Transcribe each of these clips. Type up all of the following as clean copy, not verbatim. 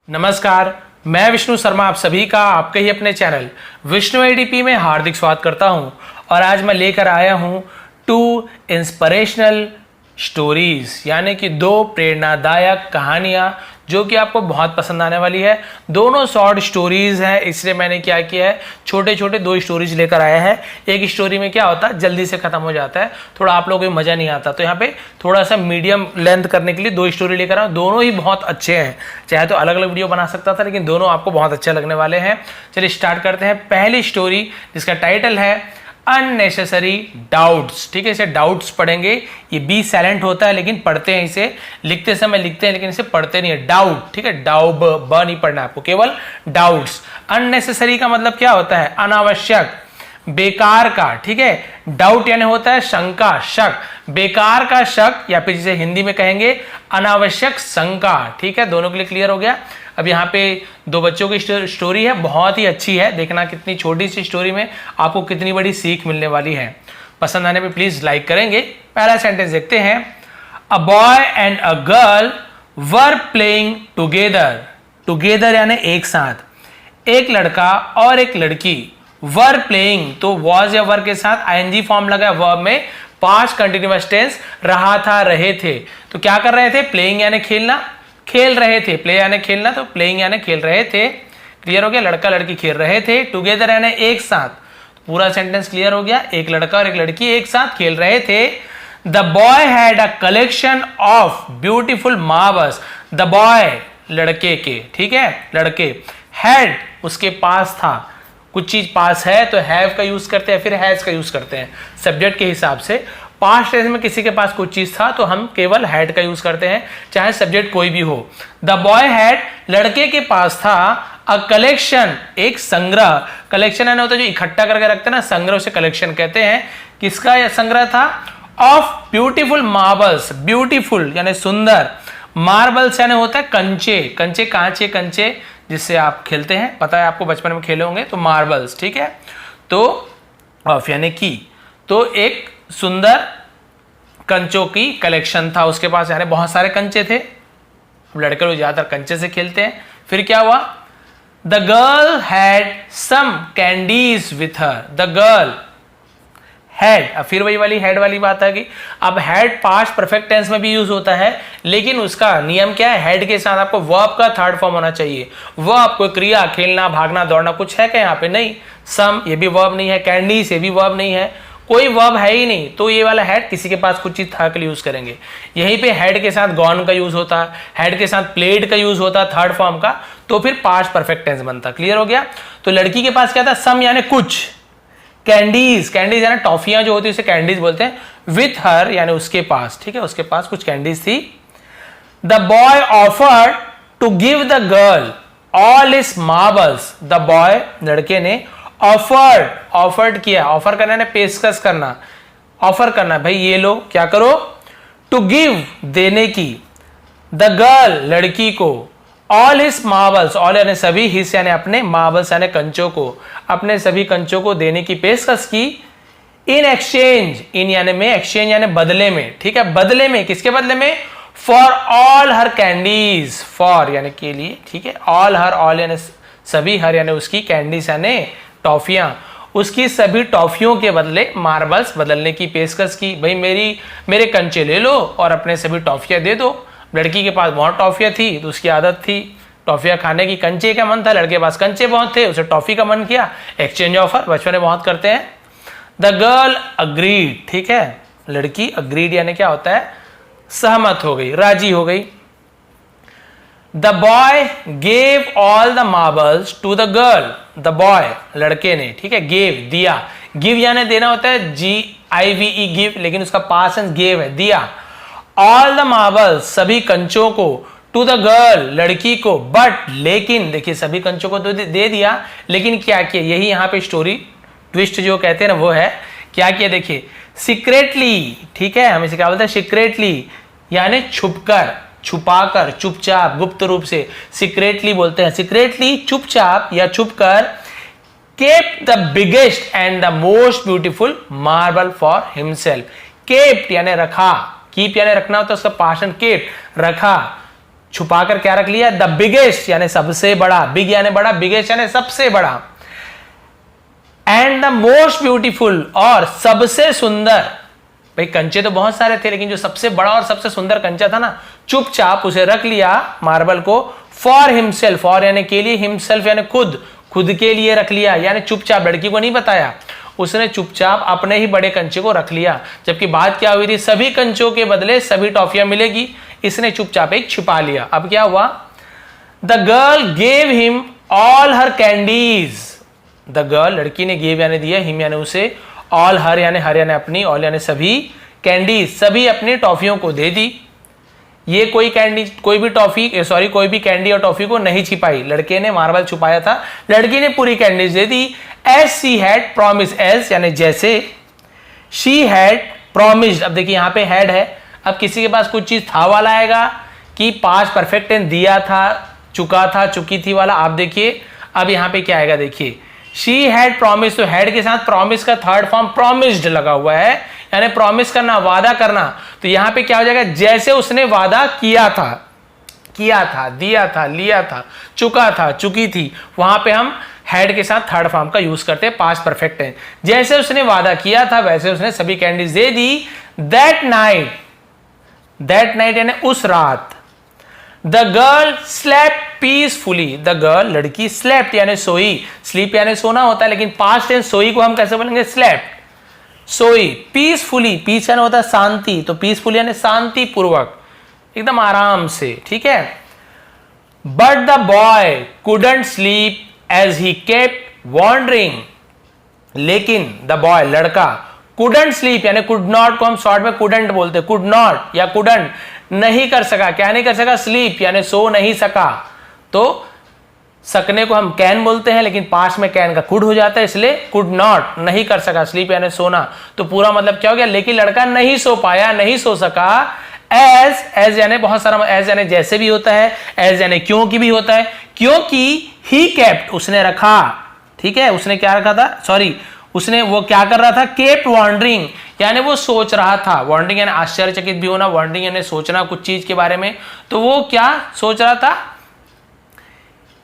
नमस्कार, मैं विष्णु शर्मा आप सभी का आपके ही अपने चैनल विष्णु एडीपी में हार्दिक स्वागत करता हूं। और आज मैं लेकर आया हूं 2 इंस्पिरेशनल स्टोरीज, यानी कि 2 प्रेरणादायक कहानियां जो कि आपको बहुत पसंद आने वाली है। दोनों शॉर्ट स्टोरीज हैं, इसलिए मैंने क्या किया है, छोटे छोटे 2 स्टोरीज लेकर आया है। एक स्टोरी में क्या होता है, जल्दी से खत्म हो जाता है, थोड़ा आप लोगों को मजा नहीं आता, तो यहाँ पे थोड़ा सा मीडियम लेंथ करने के लिए 2 स्टोरी लेकर आया। दोनों ही बहुत अच्छे हैं, चाहे तो अलग अलग वीडियो बना सकता था, लेकिन दोनों आपको बहुत अच्छे लगने वाले हैं। चलिए स्टार्ट करते हैं। पहली स्टोरी जिसका टाइटल है अननेसेसरी डाउट्स। ठीक है, इसे डाउट्स पढ़ेंगे, ये बी साइलेंट होता है लेकिन पढ़ते हैं इसे, लिखते समय लिखते हैं लेकिन इसे पढ़ते नहीं है। डाउट, ठीक है, डाउ ब नहीं पढ़ना आपको, केवल डाउट्स। अननेसेसरी का मतलब क्या होता है, अनावश्यक, बेकार का। ठीक है, डाउट यानी होता है शंका, शक, बेकार का शक, या फिर जिसे हिंदी में कहेंगे अनावश्यक शंका। ठीक है, दोनों के लिए क्लियर हो गया। अब यहाँ पे 2 बच्चों की स्टोरी है, बहुत ही अच्छी है, देखना कितनी छोटी सी स्टोरी में आपको कितनी बड़ी सीख मिलने वाली है। पसंद आने पे प्लीज लाइक करेंगे। पहला सेंटेंस देखते हैं। A boy and a girl were playing together. Together यानी एक साथ। एक लड़का और एक लड़की वर प्लेइंग, तो वॉज या वर के साथ आईएनजी फॉर्म लगा, वर्ब में पास्ट कंटिन्यूअस टेंस, रहा था, रहे थे। तो क्या कर रहे थे, प्लेइंग यानी खेलना, खेल रहे थे। प्ले यानी खेलना, तो प्लेइंग यानी खेल रहे थे। क्लियर हो गया, लड़का लड़की खेल रहे थे। टुगेदर यानी एक साथ, पूरा सेंटेंस क्लियर हो गया, एक लड़का और एक लड़की एक साथ खेल रहे थे। The boy had a collection of beautiful marbles. The boy लड़के के, ठीक है, लड़के, हैड उसके पास था, कुछ चीज पास है तो हैव का यूज करते हैं, फिर हैज का यूज करते हैं सब्जेक्ट के हिसाब से। पास्ट टेंस में किसी के पास कुछ चीज था तो हम केवल हैड का यूज करते हैं, चाहे सब्जेक्ट कोई भी हो। द बॉय हैड, लड़के के पास था, अ कलेक्शन, एक संग्रह। कलेक्शन यानी होता है जो इकट्ठा करके रखते हैं ना, संग्रह उसे कलेक्शन कहते हैं। किसका यह संग्रह था, ऑफ ब्यूटीफुल मार्बल्स। ब्यूटीफुल यानी सुंदर, मार्बल्स यानी होता है कंचे, कंचे कांचे, कंचे जिससे आप खेलते हैं, पता है आपको, बचपन में खेले होंगे, तो मार्बल्स। ठीक है, तो ऑफ यानी की, तो एक सुंदर कंचों की कलेक्शन था उसके पास, यानी बहुत सारे कंचे थे। लड़के लोग ज्यादातर कंचे से खेलते हैं। फिर क्या हुआ, the girl had some candies with her. The girl had, अब फिर वही वाली हैड वाली बात आ गई। अब हैड पास्ट परफेक्ट टेंस में भी यूज होता है, लेकिन उसका नियम क्या है, हैड के साथ आपको वर्ब का थर्ड फॉर्म होना चाहिए। वर्ब कोई क्रिया, खेलना, भागना, दौड़ना कुछ है क्या यहाँ पे, नहीं। सम ये भी वर्ब नहीं है, कैंडीज ये भी वर्ब नहीं है, कोई वर्ब है ही नहीं, तो ये वाला हैड किसी के पास कुछ चीज था के लिए यूज करेंगे। यहीं पे हैड के साथ गॉन का यूज होता है, हैड के साथ प्लेड का यूज होता है थर्ड फॉर्म का, तो फिर पास्ट परफेक्ट टेंस बनता। क्लियर हो गया। तो लड़की के पास क्या था, सम यानी कुछ, कैंडीज, कैंडीज यानी टॉफियां जो होती है उसे कैंडीज बोलते हैं, विथ हर यानी उसके पास, ठीक है, उसके पास कुछ कैंडीज थी। The boy offered to give the girl all his marbles. The boy लड़के ने ऑफर्ड, ऑफर्ड किया, ऑफर करना है पेशकश करना, ऑफर करना, भाई ये लो, क्या करो, टू गिव देने की, द गर्ल लड़की को, ऑल हिज मार्बल्स, ऑल यानी सभी, हिज यानी अपने, मार्बल्स यानी कंचों को, अपने सभी कंचों को देने की पेशकश की। इन एक्सचेंज, इन यानी में, एक्सचेंज यानी बदले में, ठीक है, बदले में, किसके बदले में, for all her candies, for यानी के लिए, ठीक है, ऑल हर, ऑल यानी सभी, हर यानी उसकी, कैंडीज यानी टॉफियां, उसकी सभी टॉफियों के बदले मार्बल्स बदलने की पेशकश की। भाई मेरे कंचे ले लो और अपने सभी टॉफियां दे दो। लड़की के पास बहुत टॉफियां थी तो उसकी आदत थी टॉफियां खाने की, कंचे का मन था, लड़के के पास कंचे बहुत थे, उसे टॉफी का मन किया, एक्सचेंज ऑफर बचपन में बहुत करते हैं। द गर्ल अग्रीड, ठीक है, लड़की अग्रीड यानी क्या होता है, सहमत हो गई, राजी हो गई। The boy gave all the marbles to the girl. The boy लड़के ने, ठीक है, गेव दिया, गिव यानी देना होता है, GIVE गिव, लेकिन उसका पास्ट टेंस गेव है, दिया। ऑल द मार्बल्स सभी कंचों को, टू द गर्ल लड़की को, बट लेकिन, देखिए सभी कंचों को तो दे दिया, लेकिन क्या किया, यही यहाँ पे स्टोरी ट्विस्ट जो कहते हैं ना वो है, क्या किया देखिए, सीक्रेटली, ठीक है, हम इसे क्या बोलते हैं, सीक्रेटली यानी छुपकर, छुपाकर, चुपचाप, गुप्त रूप से सीक्रेटली बोलते हैं, सीक्रेटली चुपचाप या छुपकर, kept the biggest and the most beautiful marble for himself. Kept यानी रखा, कीप यानी रखना होता है, उसका पास्ट केप्ट रखा, छुपाकर क्या रख लिया, द बिगेस्ट यानी सबसे बड़ा, बिग यानी बड़ा, बिगेस्ट यानी सबसे बड़ा, एंड द मोस्ट ब्यूटीफुल और सबसे सुंदर। भाई कंचे तो बहुत सारे थे लेकिन जो सबसे बड़ा और सबसे सुंदर कंचा था ना, चुपचाप उसे रख लिया मार्बल को, फॉर हिमसेल्फ, फॉर यानी के लिए, हिमसेल्फ यानी खुद, खुद के लिए रख लिया, यानी चुपचाप, लड़की को नहीं बताया, उसने चुपचाप अपने ही बड़े कंचे को रख लिया। जबकि बात क्या हुई थी, सभी कंचों के बदले सभी टॉफियां मिलेगी, इसने चुपचाप एक छिपा लिया। अब क्या हुआ, the girl gave him all her candies, the girl लड़की ने गेव यानी दिया, हिम यानी उसे, ऑल हर यानी हर यानी अपनी, ऑल यानी सभी, कैंडीज सभी अपनी टॉफियों को दे दी। ये कोई कैंडी, कोई भी टॉफी, सॉरी कोई भी कैंडी और टॉफी को नहीं छिपाई, लड़के ने मार्बल छुपाया था, लड़की ने पूरी कैंडीज दे दी। As she had promise, as यानी जैसे, शी हैड प्रॉमिस्ड, अब देखिए यहां पे हैड है, अब किसी के पास कुछ चीज था वाला आएगा कि पास्ट परफेक्ट टेंस दिया था, चुका था, चुकी थी वाला। आप देखिए अब यहां पे क्या आएगा, देखिए शी हैड प्रॉमिस, तो हैड के साथ प्रॉमिस का थर्ड फॉर्म प्रॉमिस्ड लगा हुआ है, यानी प्रॉमिस करना, वादा करना। तो यहां पे क्या हो जाएगा, जैसे उसने वादा किया था, किया था, दिया था, लिया था, चुका था, चुकी थी, वहां पे हम हैड के साथ थर्ड फॉर्म का यूज करते हैं, पास्ट परफेक्ट है। जैसे उसने वादा किया था वैसे उसने सभी कैंडीज दे दी। दैट नाइट, दैट नाइट यानी उस रात, the girl slept peacefully, the girl लड़की, स्लेप्ट यानी सोई, स्लीप यानी सोना होता है लेकिन पास्ट टेंस सोई को हम कैसे बोलेंगे, स्लेप्ट, सोई। पीसफुली, पीस यानी होता है शांति, तो पीसफुली यानी शांति पूर्वक, एकदम आराम से, ठीक है। But the boy couldn't sleep as he kept wondering, लेकिन द बॉय लड़का, कुडंट स्लीप यानी कुड नॉट को हम शॉर्ट में कुडंट बोलते, कुड नॉट या कुडंट नहीं कर सका, क्या नहीं कर सका, स्लीप यानी सो नहीं सका। तो सकने को हम कैन बोलते हैं लेकिन पास्ट में कैन का कुड हो जाता है, इसलिए कुड नॉट नहीं कर सका, स्लीप यानी सोना। तो पूरा मतलब क्या हो गया, लेकिन लड़का नहीं सो पाया, नहीं सो सका। एज, एज यानी बहुत सारा, एज यानी जैसे भी होता है, एज यानी क्योंकि भी होता है, क्योंकि ही केप्ट उसने रखा, ठीक है, उसने क्या रखा था, सॉरी उसने वो क्या कर रहा था, केप्ट वॉन्डरिंग यानी वो सोच रहा था, वॉन्डरिंग यानी आश्चर्यचकित भी होना, वॉन्डरिंग यानी सोचना कुछ चीज के बारे में, तो वो क्या सोच रहा था।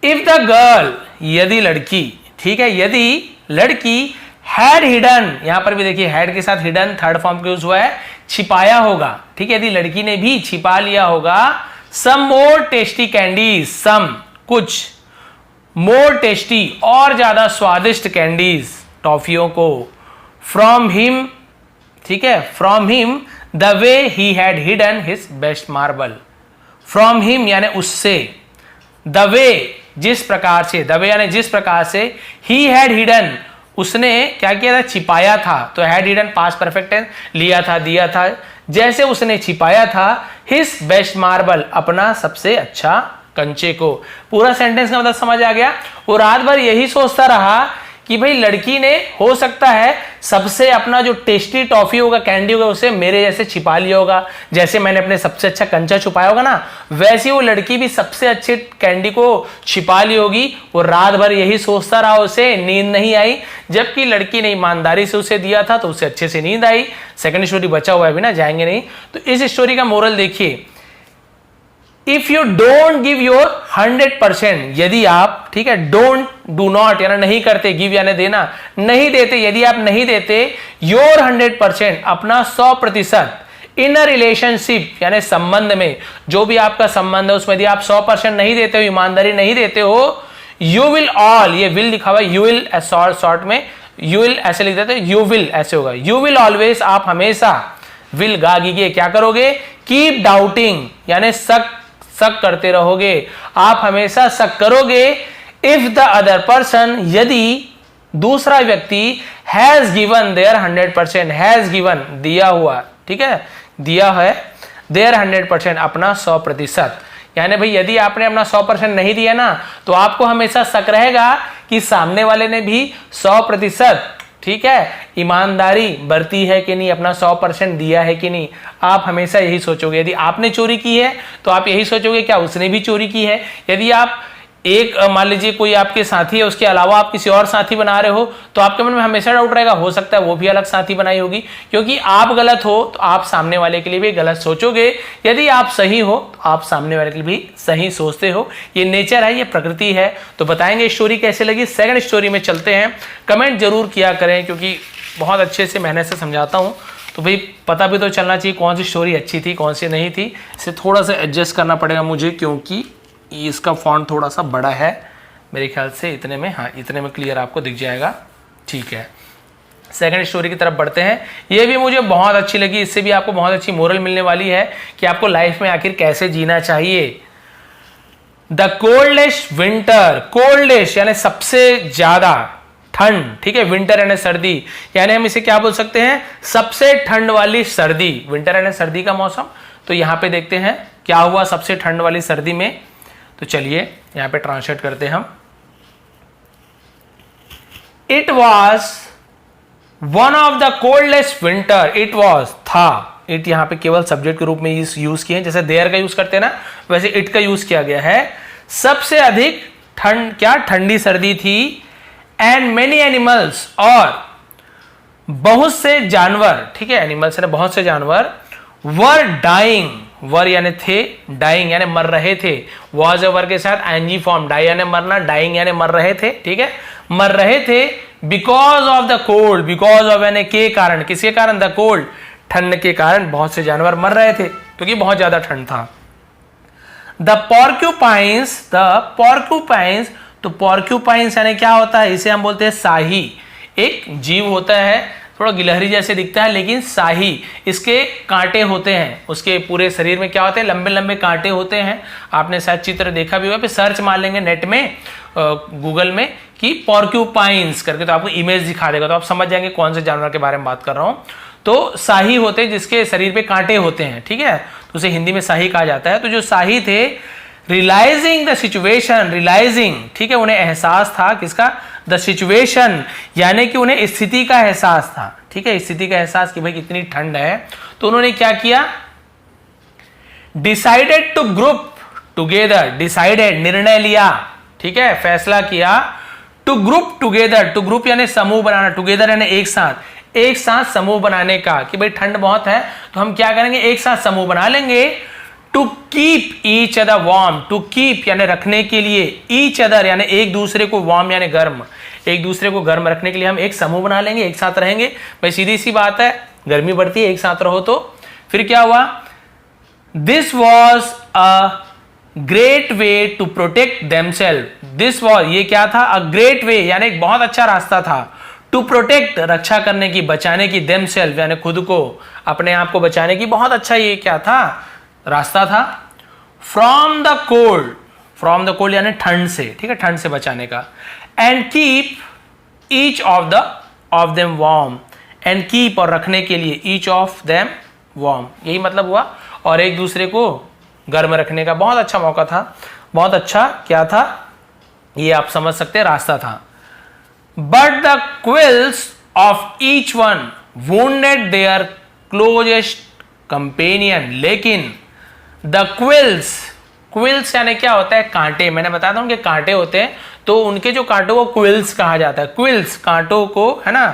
इफ द गर्ल यदि लड़की, ठीक है, यदि लड़की हैड हिडन, यहां पर भी देखिए हैड के साथ हिडन थर्ड फॉर्म का यूज हुआ है, छिपाया होगा, ठीक है, यदि लड़की ने भी छिपा लिया होगा, सम मोर टेस्टी कैंडीज, सम कुछ, मोर टेस्टी और ज्यादा स्वादिष्ट कैंडीज टॉफियों को, फ्रॉम हिम, ठीक है, from him the way he had hidden his best marble, from him यानी उससे, द वे जिस प्रकार से, द वे यानी जिस प्रकार से, ही हैड हिडन उसने क्या किया था, छिपाया था, तो had hidden past perfect tense, लिया था, दिया था, जैसे उसने छिपाया था, हिज बेस्ट मार्बल अपना सबसे अच्छा कंचे को। पूरा सेंटेंस का मतलब समझ आ गया। वो रात भर यही सोचता रहा कि भाई लड़की ने हो सकता है सबसे अपना जो टेस्टी टॉफी होगा, कैंडी होगा, उसे मेरे जैसे छिपा लिया होगा, जैसे मैंने अपने सबसे अच्छा कंचा छुपाया होगा ना, वैसे वो लड़की भी सबसे अच्छी कैंडी को छिपा ली होगी। वो रात भर यही सोचता रहा, उसे नींद नहीं आई, जबकि लड़की ने ईमानदारी से उसे दिया था तो उसे अच्छे से नींद आई। सेकंड स्टोरी बचा हुआ है अभी ना, जाएंगे नहीं। तो इस स्टोरी का मोरल देखिए, if you don't give your 100%, यदि आप, ठीक है, डोंट, डू नॉट यानी नहीं करते, गिव यानी देना, नहीं देते, यदि आप नहीं देते योर 100% अपना 100% इन अ रिलेशनशिप यानी संबंध में, जो भी आपका संबंध है उसमें यदि आप 100% नहीं देते हो, ईमानदारी नहीं देते हो, यू विल ऑल, ये विल लिखा हुआ है, यू विल शॉर्ट में यू विल ऐसे लिख देते, यू विल ऐसे होगा, यू विल ऑलवेज, आप हमेशा, विल गागी क्या करोगे, कीप डाउटिंग यानी शक करते रहोगे, आप हमेशा शक करोगे। इफ द अदर पर्सन, यदि दूसरा व्यक्ति has given there 100%, has given दिया हुआ, ठीक है, दिया है देयर 100% अपना 100%, यानी भाई यदि आपने अपना 100% नहीं दिया ना, तो आपको हमेशा शक रहेगा कि सामने वाले ने भी 100%, ठीक है, ईमानदारी बरती है कि नहीं, अपना 100% दिया है कि नहीं। आप हमेशा यही सोचोगे। यदि आपने चोरी की है तो आप यही सोचोगे क्या उसने भी चोरी की है। यदि आप एक मान लीजिए कोई आपके साथी है, उसके अलावा आप किसी और साथी बना रहे हो, तो आपके मन में हमेशा डाउट रहेगा, हो सकता है वो भी अलग साथी बनाई होगी। क्योंकि आप गलत हो तो आप सामने वाले के लिए भी गलत सोचोगे, यदि आप सही हो तो आप सामने वाले के लिए भी सही सोचते हो। ये नेचर है, ये प्रकृति है। तो बताएंगे स्टोरी कैसे लगी। सेकंड स्टोरी में चलते हैं। कमेंट जरूर किया करें, क्योंकि बहुत अच्छे से मेहनत से समझाता हूँ, तो भाई पता भी तो चलना चाहिए कौन सी स्टोरी अच्छी थी कौन सी नहीं थी। इसे थोड़ा सा एडजस्ट करना पड़ेगा मुझे, क्योंकि इसका फॉन्ट थोड़ा सा बड़ा है मेरे ख्याल से। इतने में, हाँ इतने में क्लियर आपको दिख जाएगा। ठीक है, सेकंड स्टोरी की तरफ बढ़ते हैं। ये भी मुझे बहुत अच्छी लगी, इससे भी आपको बहुत अच्छी मोरल मिलने वाली है कि आपको लाइफ में आखिर कैसे जीना चाहिए। द कोल्डेस्ट विंटर, कोल्डेस्ट यानी सबसे ज्यादा ठंड, ठीक है। विंटर यानी सर्दी, यानी हम इसे क्या बोल सकते हैं, सबसे ठंड वाली सर्दी। विंटर यानी सर्दी का मौसम। तो यहां पे देखते हैं क्या हुआ सबसे ठंड वाली सर्दी में। तो चलिए यहां पे ट्रांसलेट करते हैं हम। It was one of the coldest winter, it was था। इट यहां पे केवल सब्जेक्ट के रूप में यूज किए हैं, जैसे देयर का यूज करते हैं ना, वैसे इट का यूज किया गया है। सबसे अधिक ठंड, क्या ठंडी सर्दी थी। एंड मेनी एनिमल्स, और बहुत से जानवर, ठीक है, एनिमल्स ने बहुत से जानवर, वर डाइंग, वर यानी थे, डाइंग यानी मर रहे थे। वॉज वर के साथ आईएनजी फॉर्म, डाई यानी मरना, डाइंग यानी मर रहे थे, ठीक है, मर रहे थे। Because of the cold, because of यानी के कारण, किसके कारण, द कोल्ड, ठंड के कारण बहुत से जानवर मर रहे थे क्योंकि बहुत ज्यादा ठंड था। द पॉर्क्यूपाइंस, द पॉर्क्यूपाइंस, तो पॉर्क्यूपाइंस यानी क्या होता है, इसे हम बोलते हैं शाही। एक जीव होता है, थोड़ा गिलहरी जैसे दिखता है लेकिन शाही, इसके कांटे होते हैं, उसके पूरे शरीर में क्या होते हैं, लंबे लंबे कांटे होते हैं। आपने शायद चित्र देखा भी होगा, पे सर्च मार लेंगे नेट में, गूगल में, कि पॉर्क्यूपाइंस करके, तो आपको इमेज दिखा देगा, तो आप समझ जाएंगे कौन से जानवर के बारे में बात कर रहा हूं। तो शाही होते हैं जिसके शरीर पे कांटे होते हैं, ठीक है, तो उसे हिंदी में शाही कहा जाता है। तो जो शाही थे, रियलाइजिंग द सिचुएशन, रियलाइजिंग, ठीक है, उन्हें एहसास था किसका, द सिचुएशन, यानी कि उन्हें स्थिति का एहसास था, ठीक है, स्थिति का एहसास कि भाई कितनी ठंड है। तो उन्होंने क्या किया, decided to group together, decided निर्णय लिया, ठीक है, फैसला किया, to group together, to group यानी समूह बनाना, टुगेदर यानी एक साथ, एक साथ समूह बनाने का, कि भाई ठंड बहुत है तो हम क्या करेंगे, एक साथ समूह बना लेंगे। To keep each other warm, to keep यानी रखने के लिए, ईच अदर यानी एक दूसरे को, वार्म यानी गर्म, एक दूसरे को गर्म रखने के लिए हम एक समूह बना लेंगे, एक साथ रहेंगे। भाई सीधी सी बात है, गर्मी बढ़ती है एक साथ रहो तो। फिर क्या हुआ, this was a great way to protect themselves, this was, ये क्या था, अ ग्रेट वे यानी एक बहुत अच्छा रास्ता था, टू प्रोटेक्ट रक्षा करने की, बचाने की, देमसेल्फ यानी खुद को, अपने आप को बचाने की, बहुत अच्छा ये क्या था, रास्ता था। From the cold, from the cold यानी ठंड से, ठीक है, ठंड से बचाने का। And keep each of them warm, and keep और रखने के लिए, ईच ऑफ देम वार्म, यही मतलब हुआ, और एक दूसरे को गर्म रखने का। बहुत अच्छा मौका था, बहुत अच्छा क्या था, ये आप समझ सकते हैं, रास्ता था। But the quills of each one wounded their closest companion, लेकिन द क्विल्स, क्विल्स यानी क्या होता है, कांटे, मैंने बताया था उनके कांटे होते हैं, तो उनके जो कांटों को क्विल्स कहा जाता है, क्विल्स कांटों को, है ना,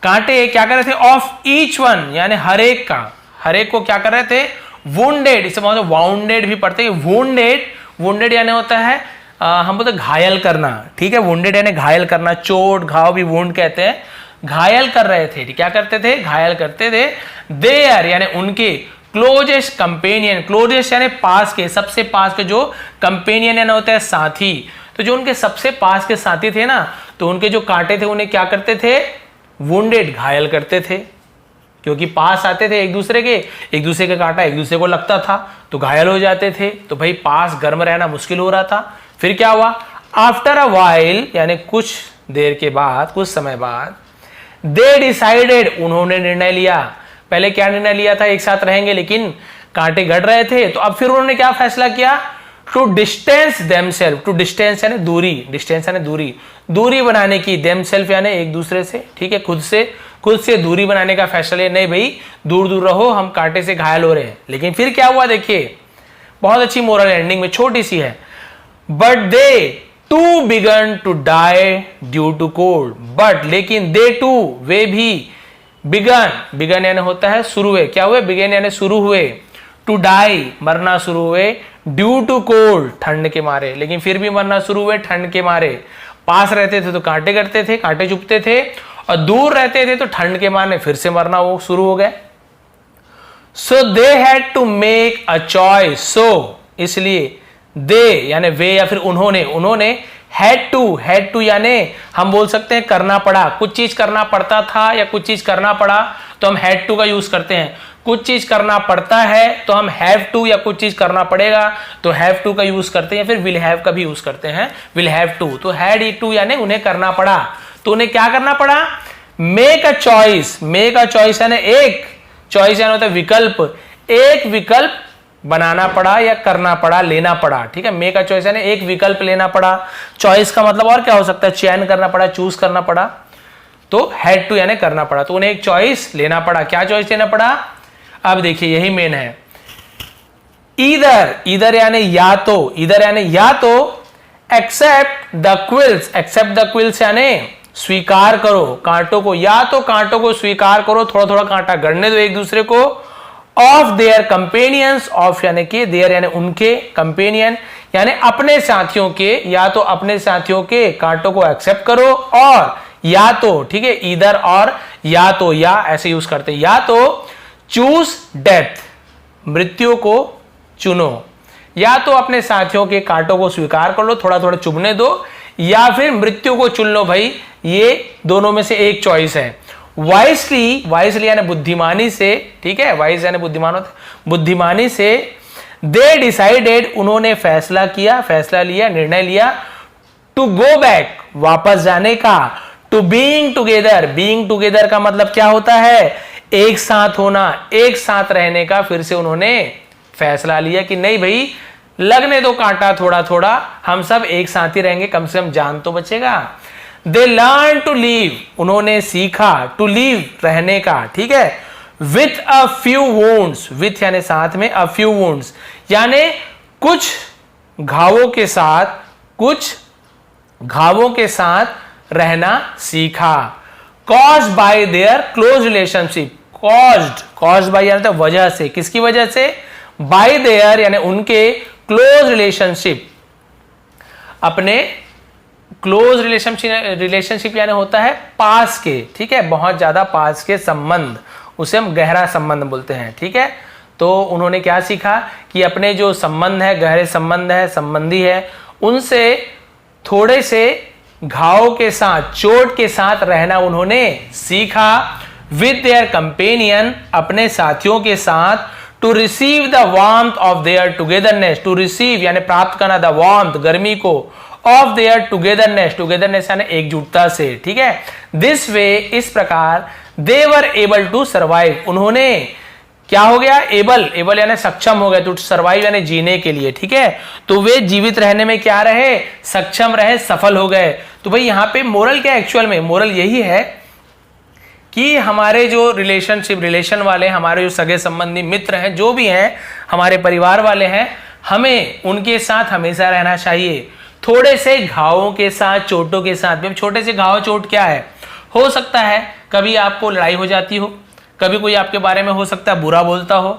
कांटे क्या कर रहे थे, ऑफ ईच वन यानी हर एक का, हर एक को क्या कर रहे थे, वुंडेड, इसे मतलब वाउंडेड भी पढ़ते हैं, वुंडेड, वुंडेड यानी होता है हम बोलते घायल करना, ठीक है, वुंडेड यानी घायल करना, चोट घाव भी वुंड कहते हैं, घायल कर रहे थे, क्या करते थे, घायल करते थे। देयर यानी उनके, क्लोजेस्ट कंपेनियन, क्लोजेस्ट यानी पास के, सबसे पास के, जो कंपेनियन यानी होता है साथी, तो जो उनके सबसे पास के साथी थे ना, तो उनके जो कांटे थे उन्हें क्या करते थे, वुंडेड घायल करते थे, क्योंकि पास आते थे एक दूसरे के, एक दूसरे का कांटा एक दूसरे को लगता था तो घायल हो जाते थे, तो भाई पास गर्म रहना मुश्किल हो रहा था। फिर क्या हुआ, आफ्टर अ वाइल यानी कुछ देर के बाद, कुछ समय बाद, दे डिसाइडेड उन्होंने निर्णय लिया, पहले क्या निर्णय लिया था, एक साथ रहेंगे लेकिन कांटे गड़ रहे थे, तो अब फिर उन्होंने क्या फैसला किया, to distance themselves, to distance यानी दूरी, डिस्टेंस यानी दूरी, दूरी बनाने की, देमसेल्फ यानी एक दूसरे से, ठीक है, खुद से दूरी बनाने का फैसला लिया, नहीं भाई दूर दूर रहो, हम कांटे से घायल हो रहे हैं। लेकिन फिर क्या हुआ देखिए, बहुत अच्छी मोरल एंडिंग में, छोटी सी है। But they too begin to die due to cold, but लेकिन दे टू वे भी बिगन, बिगन यानी होता है शुरू हुए, क्या हुए, बिगन यानी शुरू हुए, टू डाई मरना शुरू हुए, ड्यू टू कोल्ड ठंड के मारे, लेकिन फिर भी मरना शुरू हुए ठंड के मारे। पास रहते थे तो कांटे करते थे, कांटे चुभते थे, और दूर रहते थे तो ठंड के मारे फिर से मरना वो शुरू हो गए। So they had to make a choice, so इसलिए दे यानी वे या फिर उन्होंने हैड टू यानी हम बोल सकते हैं करना पड़ा, कुछ चीज करना पड़ता था या कुछ चीज करना पड़ा तो हम हैड टू का यूज करते हैं, कुछ चीज करना पड़ता है तो हम हैव टू, या कुछ चीज करना पड़ेगा तो हैव टू का यूज करते हैं, फिर विल हैव का भी यूज करते हैं, विल हैव टू। तो हैड टू यानी उन्हें करना पड़ा, तो उन्हें क्या करना पड़ा, make a choice, make a choice यानी एक, चॉइस यानी होता है विकल्प, एक विकल्प बनाना पड़ा या करना पड़ा, लेना पड़ा, ठीक है। मेक अ चॉइस यानी एक विकल्प लेना पड़ा, चॉइस का मतलब और क्या हो सकता है, चयन करना पड़ा, चूज करना पड़ा, तो हैड टू यानी करना पड़ा, तो उन्हें एक चॉइस लेना पड़ा। क्या चॉइस लेना पड़ा, अब देखिए यही मेन है, ईदर, ईदर यानी या तो, ईदर यानी या तो, accept the quills, accept the quills यानी स्वीकार करो कांटों को, या तो कांटों को स्वीकार करो, थोड़ा थोड़ा कांटा गढ़ने दो एक दूसरे को, ऑफ देयर कंपेनियंस, ऑफ यानी कि देयर यानी उनके, कंपेनियन यानी अपने साथियों के, या तो अपने साथियों के कांटों को एक्सेप्ट करो, और या तो, ठीक है, ईदर और या तो, या ऐसे यूज करते, या तो चूज डेथ, मृत्यु को चुनो, या तो अपने साथियों के कांटों को स्वीकार कर लो, थोड़ा थोड़ा चुभने दो, या फिर मृत्यु को चुन लो भाई, ये दोनों में से एक चॉइस है। वाइसली, वाइसली यानी बुद्धिमानी से, ठीक है, वाइस यानी बुद्धिमान होता, बुद्धिमानी से, दे डिसाइडेड उन्होंने फैसला किया, फैसला लिया, निर्णय लिया, टू गो बैक वापस जाने का, to being together, being together का मतलब क्या होता है, एक साथ होना, एक साथ रहने का, फिर से उन्होंने फैसला लिया कि नहीं भाई लगने दो कांटा थोड़ा थोड़ा, हम सब एक साथ ही रहेंगे, कम से कम जान तो बचेगा। दे लर्न टू लीव, उन्होंने सीखा, टू लीव रहने का, ठीक है, with a few wounds, with यानी साथ में, अ फ्यू वुंड्स यानी कुछ घावों के साथ, कुछ घावों के साथ रहना सीखा। Caused by there close relationship, caused, caused by यानी तो वजह से, किसकी वजह से, बाय देयर यानी उनके, क्लोज रिलेशनशिप अपने, क्लोज रिलेशनशिप यानी होता है पास के, ठीक है, बहुत ज्यादा पास के संबंध, उसे हम गहरा संबंध बोलते हैं, ठीक है। तो उन्होंने क्या सीखा कि अपने जो संबंध है, गहरे संबंध है, संबंधी है, उनसे थोड़े से घाव के साथ, चोट के साथ रहना उन्होंने सीखा, विद देयर कंपेनियन अपने साथियों के साथ, to receive the warmth of their togetherness, to receive यानी प्राप्त करना, द वार्मथ गर्मी को, ऑफ देयर टुगेदरनेस, टुगेदरनेस यानी एकजुटता से, ठीक है। दिस वे इस प्रकार, दे वर एबल टू सर्वाइव, उन्होंने क्या हो गया, एबल, एबल यानी सक्षम हो गए, टू सर्वाइव यानी जीने के लिए, ठीक है। तो वे जीवित रहने में क्या रहे, सक्षम रहे, सफल हो गए। तो भाई यहां पे मोरल क्या, एक्चुअल में मोरल यही है कि हमारे जो रिलेशन वाले, हमारे जो सगे संबंधी मित्र हैं, जो भी हैं, हमारे परिवार वाले हैं, हमें उनके साथ हमेशा रहना चाहिए, थोड़े से घावों के साथ, चोटों के साथ। छोटे से घाव चोट क्या है, हो सकता है कभी आपको लड़ाई हो जाती हो, कभी कोई आपके बारे में हो सकता है बुरा बोलता हो,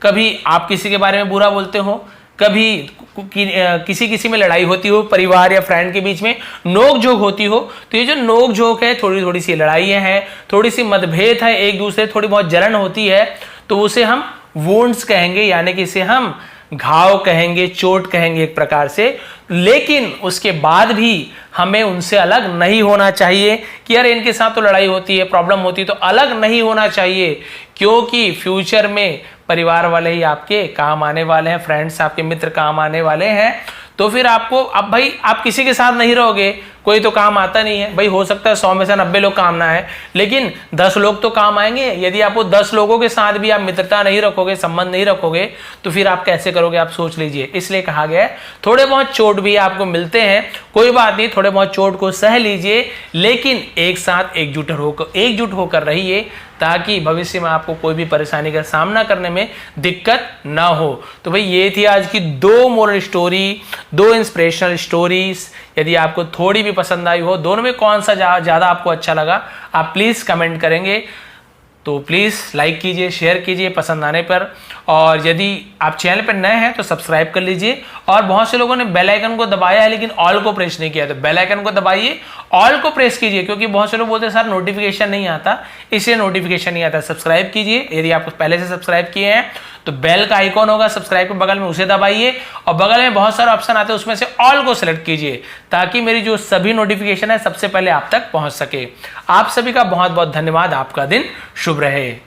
कभी आप किसी के बारे में बुरा बोलते हो, कभी किसी किसी में लड़ाई होती हो, परिवार या फ्रेंड के बीच में नोक झोंक होती हो। तो ये जो नोक झोंक है, थोड़ी थोड़ी सी लड़ाइयाँ हैं, थोड़ी सी मतभेद है, एक दूसरे थोड़ी बहुत जलन होती है, तो उसे हम वुंड्स कहेंगे, यानी कि इसे हम घाव कहेंगे, चोट कहेंगे एक प्रकार से। लेकिन उसके बाद भी हमें उनसे अलग नहीं होना चाहिए कि यार इनके साथ तो लड़ाई होती है, प्रॉब्लम होती है, तो अलग नहीं होना चाहिए, क्योंकि फ्यूचर में परिवार वाले ही आपके काम आने वाले हैं, फ्रेंड्स आपके मित्र काम आने वाले हैं। तो फिर आपको, अब भाई आप किसी के साथ नहीं रहोगे, कोई तो काम आता नहीं है भाई। हो सकता है 100 में से 90 लोग काम ना आए, लेकिन 10 लोग तो काम आएंगे। यदि आप वो 10 लोगों के साथ भी आप मित्रता नहीं रखोगे, संबंध नहीं रखोगे, तो फिर आप कैसे करोगे, आप सोच लीजिए। इसलिए कहा गया है थोड़े बहुत चोट भी आपको मिलते हैं, कोई बात नहीं, थोड़े बहुत चोट को सह लीजिए, लेकिन एक साथ एकजुट होकर रहिए, ताकि भविष्य में आपको कोई भी परेशानी का सामना करने में दिक्कत ना हो। तो भाई ये थी आज की 2 मोरल स्टोरी, 2 इंस्पिरेशनल स्टोरीज। यदि आपको थोड़ी भी पसंद आई हो, दोनों में कौन सा ज़्यादा आपको अच्छा लगा, आप प्लीज़ कमेंट करेंगे। तो प्लीज़ लाइक कीजिए, शेयर कीजिए पसंद आने पर, और यदि आप चैनल पर नए हैं तो सब्सक्राइब कर लीजिए। और बहुत से लोगों ने बेल आइकन को दबाया है लेकिन ऑल को प्रेस नहीं किया, तो बेल आइकन को दबाइए, ऑल को प्रेस कीजिए, क्योंकि बहुत से लोग बोलते हैं सर नोटिफिकेशन नहीं आता, इसलिए नोटिफिकेशन नहीं आता। सब्सक्राइब कीजिए, यदि आप पहले से सब्सक्राइब किए हैं तो बेल का आइकॉन होगा सब्सक्राइब के बगल में, उसे दबाइए, और बगल में बहुत सारे ऑप्शन आते हैं, उसमें से ऑल को सिलेक्ट कीजिए, ताकि मेरी जो सभी नोटिफिकेशन है सबसे पहले आप तक पहुंच सके। आप सभी का बहुत बहुत धन्यवाद। आपका दिन शुभ रहे।